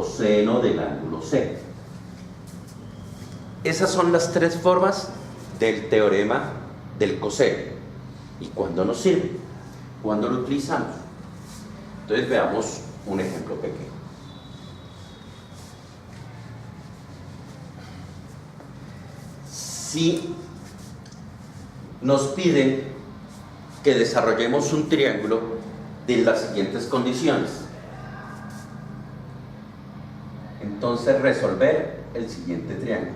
coseno del ángulo C. Esas son las tres formas del teorema del coseno. ¿Y cuándo nos sirve? ¿Cuándo lo utilizamos? Entonces veamos un ejemplo pequeño. Si nos piden que desarrollemos un triángulo de las siguientes condiciones, entonces resolver el siguiente triángulo.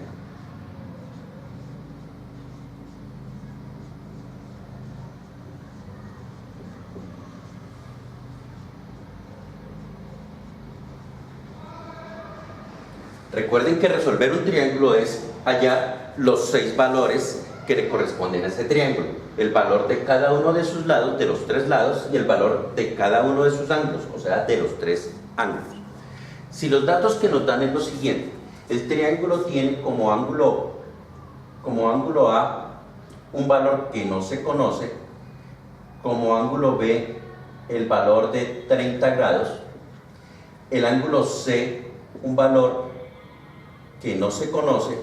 Recuerden que resolver un triángulo es hallar los 6 valores que le corresponden a ese triángulo. El valor de cada uno de sus lados, de los 3 lados, y el valor de cada uno de sus ángulos, o sea, de los 3 ángulos. Si los datos que nos dan es lo siguiente: el triángulo tiene como ángulo A un valor que no se conoce, como ángulo B el valor de 30 grados, el ángulo C un valor que no se conoce,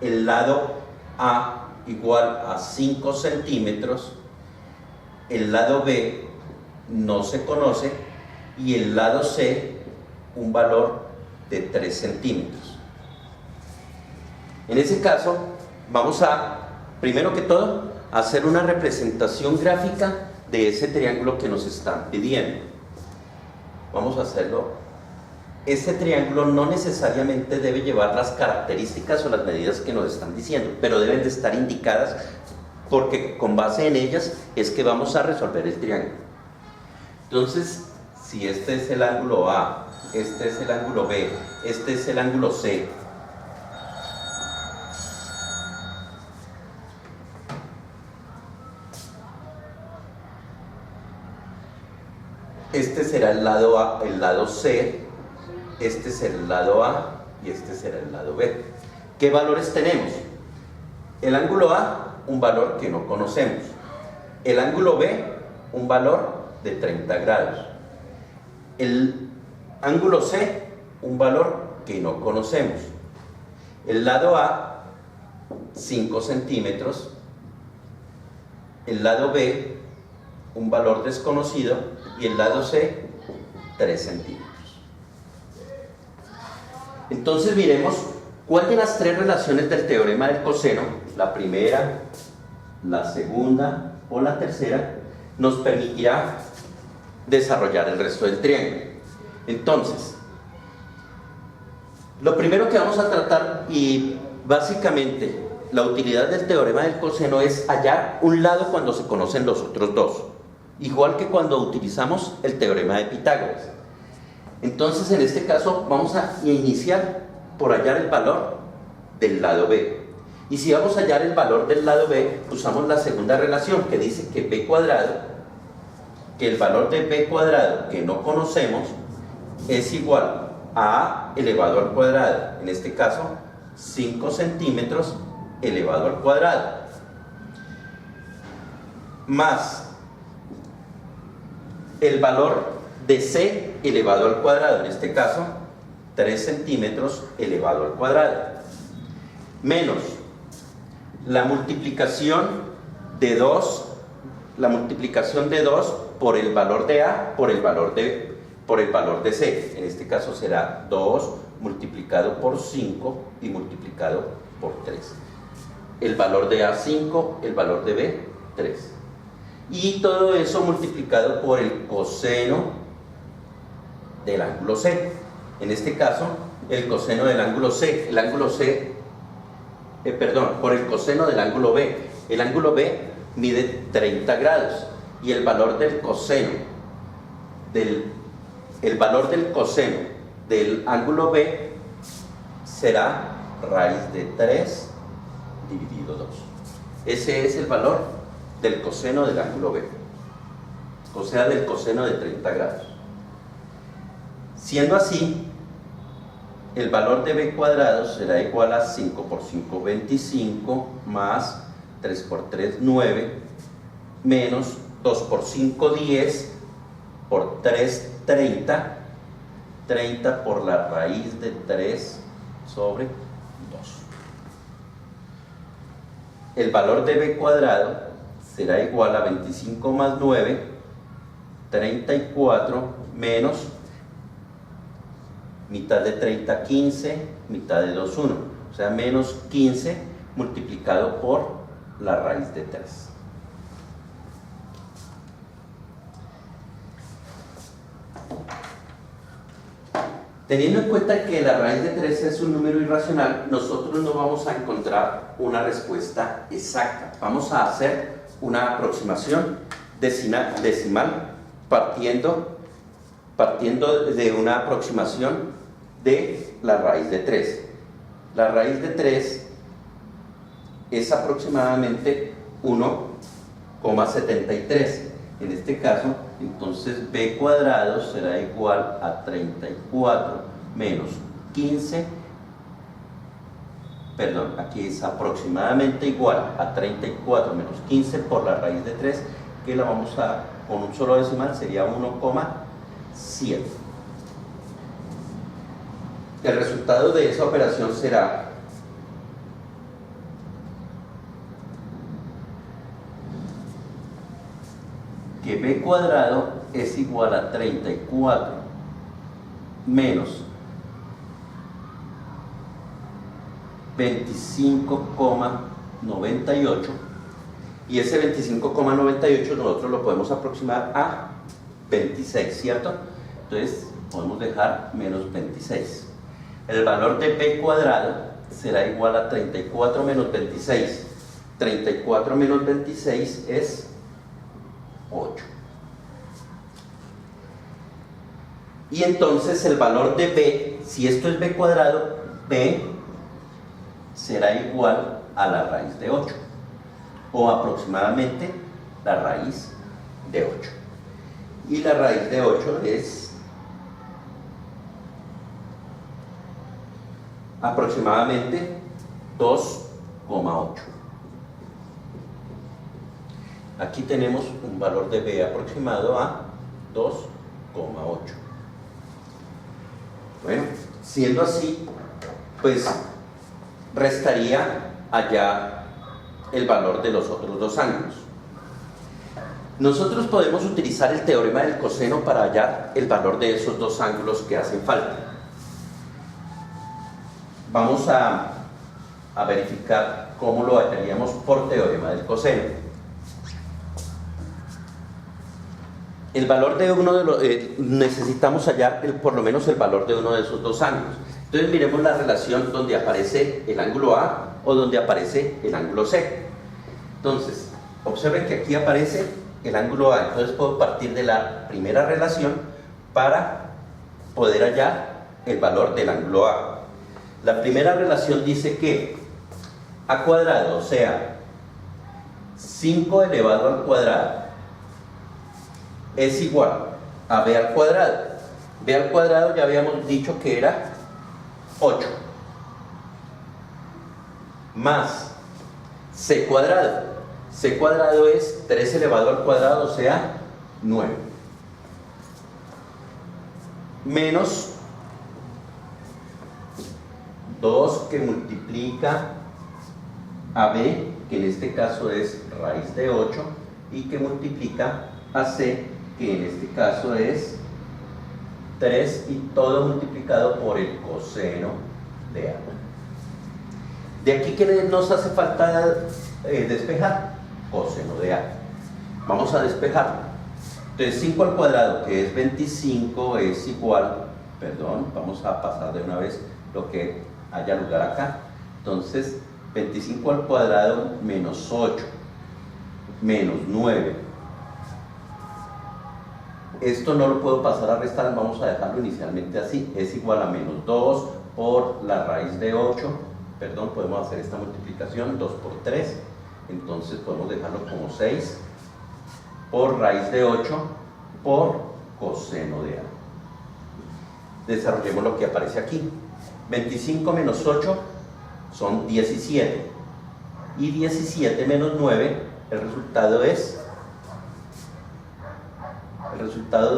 el lado A igual a 5 centímetros, el lado B no se conoce y el lado C un valor de 3 centímetros. En ese caso vamos a, primero que todo, hacer una representación gráfica de ese triángulo que nos están pidiendo. Vamos a hacerlo. Este triángulo no necesariamente debe llevar las características o las medidas que nos están diciendo, pero deben de estar indicadas porque con base en ellas es que vamos a resolver el triángulo. Entonces, si este es el ángulo A, este es el ángulo B, este es el ángulo C, este será el lado A, el lado C, este será el lado A y este será el lado B. ¿Qué valores tenemos? El ángulo A, un valor que no conocemos. El ángulo B, un valor de 30 grados. El ángulo C, un valor que no conocemos. El lado A, 5 centímetros. El lado B, un valor desconocido. Y el lado C, 3 centímetros. Entonces miremos cuál de las 3 relaciones del teorema del coseno, la primera, la segunda o la tercera, nos permitirá desarrollar el resto del triángulo. Entonces, lo primero que vamos a tratar, y básicamente la utilidad del teorema del coseno, es hallar un lado cuando se conocen los otros dos, igual que cuando utilizamos el teorema de Pitágoras. Entonces, en este caso vamos a iniciar por hallar el valor del lado B. Y si vamos a hallar el valor del lado B, usamos la segunda relación que dice que B cuadrado, que el valor de B cuadrado que no conocemos es igual a A elevado al cuadrado, en este caso 5 centímetros elevado al cuadrado, más el valor de C elevado al cuadrado, en este caso 3 centímetros elevado al cuadrado, menos la multiplicación de 2 por el valor de A por el valor de C. En este caso será 2 multiplicado por 5 y multiplicado por 3. El valor de A 5, el valor de B 3. Y todo eso multiplicado por el coseno del ángulo C. En este caso, el coseno del ángulo C, por el coseno del ángulo B. El ángulo B mide 30 grados y el valor del coseno del ángulo B será raíz de 3 dividido 2. Ese es el valor del coseno del ángulo B, o sea, del coseno de 30 grados. Siendo así, el valor de B cuadrado será igual a 5 por 5, 25, más 3 por 3, 9, menos 2 por 5, 10, por 3, 30, 30 por la raíz de 3 sobre 2. El valor de b cuadrado será igual a 25 más 9, 34 menos mitad de 30, 15, mitad de 2, 1. O sea, menos 15 multiplicado por la raíz de 3. Teniendo en cuenta que la raíz de 3 es un número irracional, nosotros no vamos a encontrar una respuesta exacta. Vamos a hacer una aproximación decimal partiendo de una aproximación de la raíz de 3. La raíz de 3 es aproximadamente 1,73. En este caso, entonces b cuadrado será igual a 34 menos 15, perdón, aquí es aproximadamente igual a 34 menos 15 por la raíz de 3, que la vamos a, con un solo decimal, sería 1,7. El resultado de esa operación será que b cuadrado es igual a 34 menos 25,98, y ese 25,98 nosotros lo podemos aproximar a 26, ¿cierto? Entonces podemos dejar menos 26. El valor de b cuadrado será igual a 34 menos 26. 34 menos 26 es 8. Y entonces el valor de b, si esto es b cuadrado, b será igual a la raíz de 8, o aproximadamente la raíz de 8. Y la raíz de 8 es aproximadamente 2,8. Aquí tenemos un valor de b aproximado a 2,8. Bueno, siendo así, pues restaría allá el valor de los otros dos ángulos. Nosotros podemos utilizar el teorema del coseno para hallar el valor de esos dos ángulos que hacen falta. Vamos a verificar cómo lo hallaríamos por teorema del coseno. El valor de uno de los, necesitamos hallar por lo menos el valor de uno de esos dos ángulos. Entonces miremos la relación donde aparece el ángulo A o donde aparece el ángulo C. Entonces, observen que aquí aparece el ángulo A. Entonces puedo partir de la primera relación para poder hallar el valor del ángulo A. La primera relación dice que A cuadrado, o sea, 5 elevado al cuadrado, es igual a b al cuadrado. B al cuadrado ya habíamos dicho que era 8, más c cuadrado. C cuadrado es 3 elevado al cuadrado, o sea, 9, menos 2 que multiplica a b, que en este caso es raíz de 8, y que multiplica a c, que en este caso es 3, y todo multiplicado por el coseno de A. De aquí, ¿qué nos hace falta despejar? Coseno de A. Vamos a despejarlo. Entonces 5 al cuadrado, que es 25, es igual, vamos a pasar de una vez lo que haya lugar acá. Entonces 25 al cuadrado menos 8 menos 9. Esto no lo puedo pasar a restar, vamos a dejarlo inicialmente así. Es igual a menos 2 por la raíz de 8. Podemos hacer esta multiplicación, 2 por 3. Entonces podemos dejarlo como 6 por raíz de 8 por coseno de A. Desarrollemos lo que aparece aquí. 25 menos 8 son 17. Y 17 menos 9, el resultado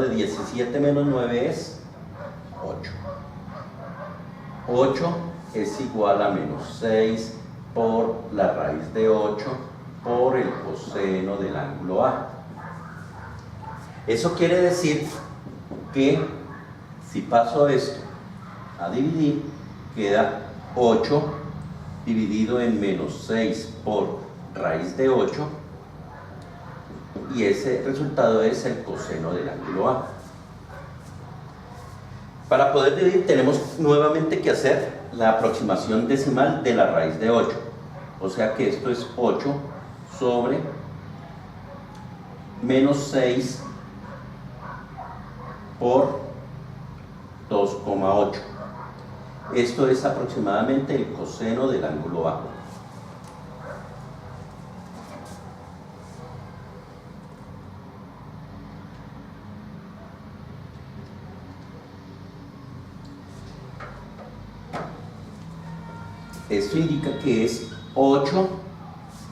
de 17 menos 9 es 8. 8. 8 es igual a menos 6 por la raíz de 8 por el coseno del ángulo A. Eso quiere decir que si paso esto a dividir, queda 8 dividido en menos 6 por raíz de 8, y ese resultado es el coseno del ángulo A. Para poder dividir tenemos nuevamente que hacer la aproximación decimal de la raíz de 8. O sea que esto es 8 sobre menos 6 por 2,8. Esto es aproximadamente el coseno del ángulo A. Esto indica que es 8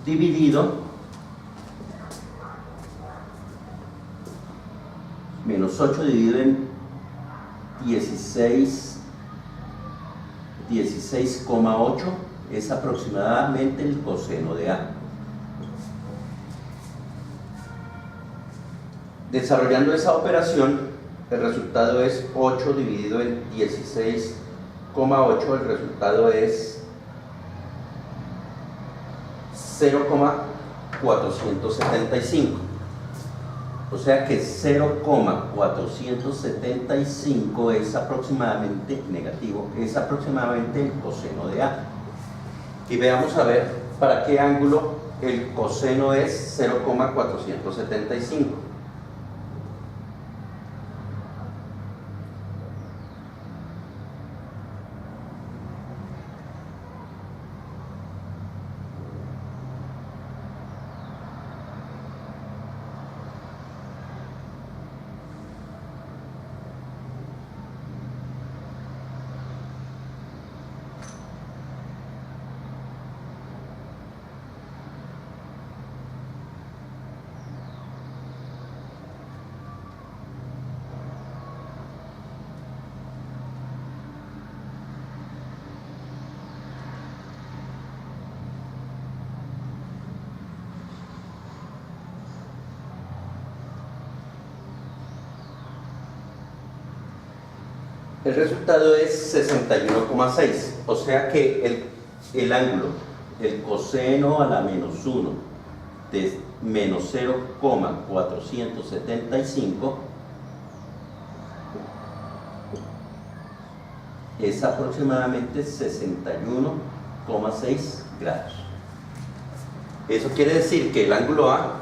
dividido menos 8 dividido en 16,8 es aproximadamente el coseno de A. Desarrollando esa operación, el resultado es 8 dividido en 16,8, el resultado es 0,475. O sea que 0,475 es aproximadamente negativo, es aproximadamente el coseno de A. Y veamos a ver para qué ángulo el coseno es 0,475. El resultado es 61,6, o sea que el ángulo, el coseno a la menos 1 de menos 0,475 es aproximadamente 61,6 grados. Eso quiere decir que el ángulo A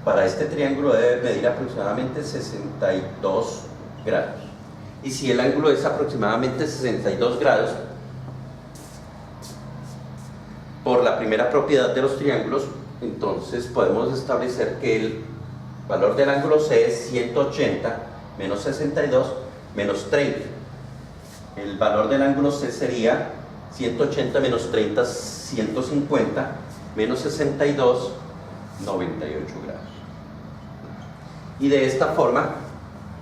para este triángulo debe medir aproximadamente 62 grados. Y si el ángulo es aproximadamente 62 grados, por la primera propiedad de los triángulos, entonces podemos establecer que el valor del ángulo C es 180 menos 62 menos 30. El valor del ángulo C sería 180 menos 30, 150, menos 62, 98 grados. Y de esta forma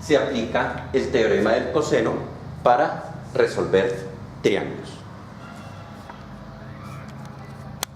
se aplica el teorema del coseno para resolver triángulos.